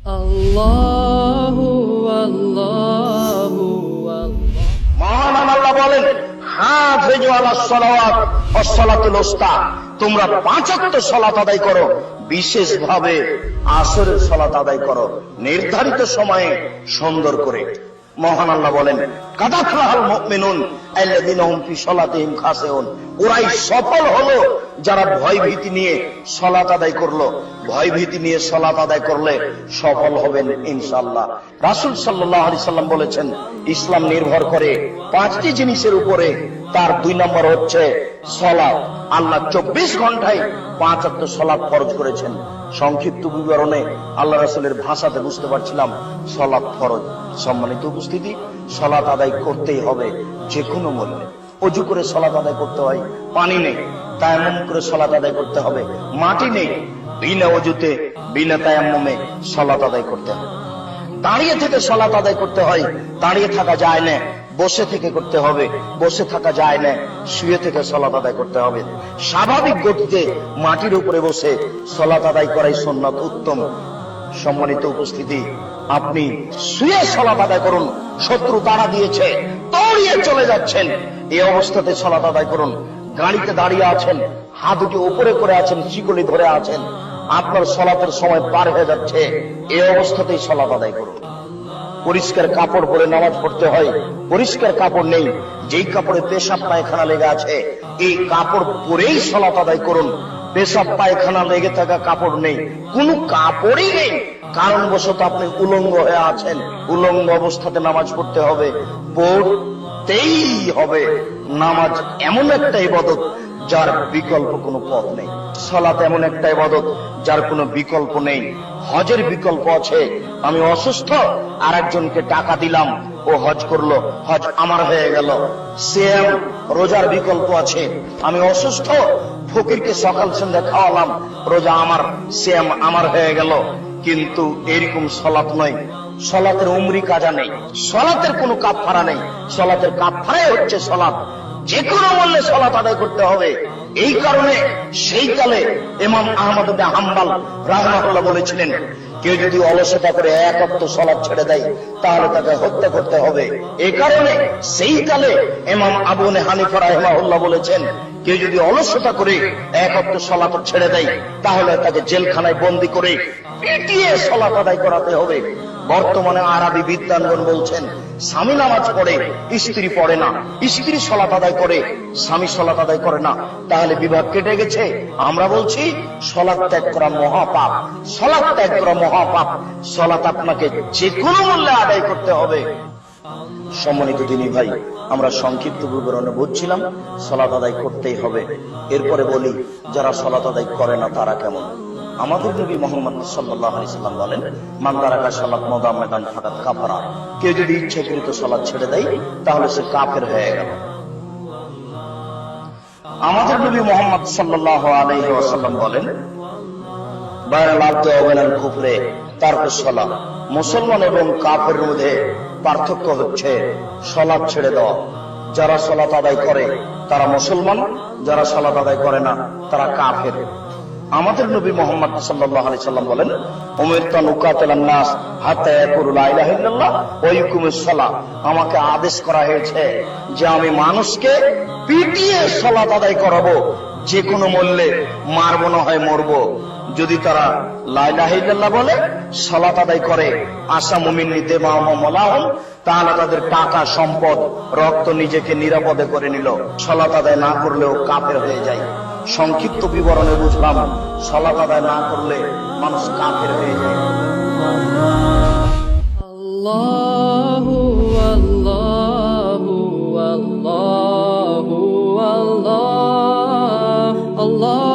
আল্লাহু আল্লাহু মহান আল্লাহ বলেন, হাফিজু আলাস সালাওয়াত ওয়াস সালাতুল উস্তা, তোমরা পাঁচ ওয়াক্ত সালাত আদায় করো, বিশেষভাবে আসরের সালাত আদায় করো নির্ধারিত সময়ে সুন্দর করে। মহান আল্লাহ বলেন, কাদ আফলাহাল মুমিনুন আল্লাযীনা হুম ফি সালাতিহিম খাশিউন, ওরাই সফল হলো যারা ভয় ভীতি নিয়ে সালাত আদায় করলো। ভয় ভীতি নিয়ে সালাত আদায় করলে সফল হবেন ইনশাআল্লাহ। রাসূল সাল্লাল্লাহু আলাইহি সাল্লাম বলেছেন, ইসলাম নির্ভর করে পাঁচটি জিনিসের উপরে। তার 2 নম্বর হচ্ছে সালাত। আল্লাহ 24 ঘন্টায় 5 ওয়াক্ত সালাত ফরজ করেছেন। সংক্ষিপ্ত বিবরণে আল্লাহ রাসূলের ভাষাতে বুঝতে পারছিলাম সালাত ফরজ। সম্মানিত উপস্থিতি, সালাত আদায় করতেই হবে যে কোনো মূল্যে। ওযু করে সালাত আদায় করতে হয়, পানি নেই, তায়াম্মুম করে সালাত আদায় করতে হবে, মাটি নেই, বিনা ওযুতে বিনা তায়াম্মুমে সালাত আদায় করতে হবে। দাঁড়িয়ে থেকে সালাত আদায় করতে হয়, দাঁড়িয়ে থাকা যায় না, বসে থেকে করতে হবে, বসে থাকা যায় না, শুয়ে থেকে সালাত আদায় করতে হবে। স্বাভাবিক গতিতে মাটির উপরে বসে সালাত আদায় করাই সুন্নাত উত্তম। সম্মানিত উপস্থিতি, আপনি শুয়ে সালাত আদায় করুন। শত্রু তাড়া দিয়েছে, দৌড়িয়ে চলে যাচ্ছেন, এই অবস্থাতে সালাত আদায় করুন। গাড়িতে দাঁড়িয়ে আছেন, হাত দুটি উপরে করে আছেন, শিকলি ধরে আছেন, আপনার সালাতের সময় পার হয়ে যাচ্ছে, এই অবস্থাতেই সালাত আদায় করুন। পরিষ্কার কাপড় পরে নামাজ পড়তে হয়, পরিষ্কার কাপড় নেই, যেই কাপড়ে পেশাব পায়খানা লেগে আছে এই কাপড় পরেই সালাত আদায় করুন। পেশাব পায়খানা লেগে থাকা কাপড় নেই, কোনো কাপড়ই নেই, কারণবশত আপনি উলঙ্গ হয়ে আছেন, উলঙ্গ অবস্থাতে নামাজ পড়তে হবে, পড়তেই হবে। নামাজ এমন একটা ইবাদত যার বিকল্প কোনো পথ নেই। সালাত এমন একটা ইবাদত যার কোনো বিকল্প নেই। হজের বিকল্প আছে, আমি অসুস্থ আর একজনকে টাকা দিলাম, ও হজ করলো, হজ আমার হয়ে গেল। সিয়াম রোজার বিকল্প আছে, আমি অসুস্থ, ফকিরকে সকাল সন্ধ্যা খাওয়ালাম, রোজা আমার, সিয়াম আমার হয়ে গেল। কিন্তু এরকম সালাত নয়, সালাতের উমরি কাজা নেই, সালাতের কোনো কাফারা নেই, সালাতের কাফারাই হচ্ছে সালাত। যে কোনো মূল্যে সালাত আদায় করতে হবে। এই কারণে সেই কালে ইমাম আহমদ ইবনে হাম্বল রাহিমাহুল্লাহ বলেছিলেন, কেউ যদি অলসতা করে 1 ওয়াক্ত সালাত ছেড়ে দেয় তাহলে তাকে হত্যা করতে হবে। এই কারণে সেই কালে ইমাম আবু হানিফা রাহিমাহুল্লাহ বলেছেন, কেউ যদি অলসতা করে 1 ওয়াক্ত সালাত ছেড়ে দেয় তাহলে তাকে জেলখানায় বন্দী করে পিটিয়ে সালাত আদায় করাতে হবে। বর্তমানে আরবি বিদ্বানগণ বলছেন, স্বামী নামাজ পড়ে, স্ত্রী পড়ে না, স্ত্রী সালাত আদায় করে, স্বামী সালাত আদায় করে না, তাহলে বিভাগ কেটে গেছে। আমরা বলছি সালাত ত্যাগ করা মহাপাপ, সালাত ত্যাগ করা মহাপাপ। সালাত আপনাকে যে কোনো মূল্যে আদায় করতে হবে। সম্মানিত দিনী ভাই, আমরা সংক্ষিপ্ত বিবরণে বুঝছিলাম সালাত আদায় করতেই হবে। এরপরে বলি, যারা সালাত আদায় করে না তারা কেমন? আমাদের নবী মুহাম্মদ সাল্লাল্লাহু আলাইহি সাল্লাম বলেন, মান তারাকা সালাত মুদাম্মাদান ফাকাত কাফারা, কেউ যদি ইচ্ছাকৃত সালাত ছেড়ে দেয় তাহলে সে কাফের হয়ে গেল। আমাদের নবী মুহাম্মদ সাল্লাল্লাহু আলাইহি ওয়াসাল্লাম বলেন, বাইনাল আবদি ওয়া বাইনাল কুফরি তারকুস সালাত, মুসলমান এবং কাফেরের মধ্যে পার্থক্য হচ্ছে সালাত ছেড়ে দেওয়া। যারা সালাত আদায় করে তারা মুসলমান, যারা সালাত আদায় করে না তারা কাফের। আমাদের নবী মুহাম্মদ সাল্লাল্লাহু আলাইহি সাল্লাম বলেন, উমিরতু আন উকাতিলান নাস হাত্তা ইয়াকুলু লা ইলাহা ইল্লাল্লাহ ওয়া ইউকিমুস সালাহ, আমাকে আদেশ করা হয়েছে যে আমি মানুষকে পিটিয়ে সালাত আদায় করাবো, যে কোনো মূল্যে, মারবো না হয় মরবো। যদি তারা লা ইলাহা ইল্লাল্লাহ বলে, সালাত আদায় করে, আশা মুমিন দিমাহুম ওয়া মালাহুম, তাহলে তাদের টাকা, সম্পদ, রক্ত নিজেকে নিরাপদে করে নিল। সালাত আদায় না করলেও কাফের হয়ে যায়। সংক্ষিপ্ত বিবরণে বুঝলাম, সালাত আদায় না করলে মানুষ কাফের হয়ে যায়। আল্লাহু আল্লাহু আল্লাহু আল্লাহ আল্লাহ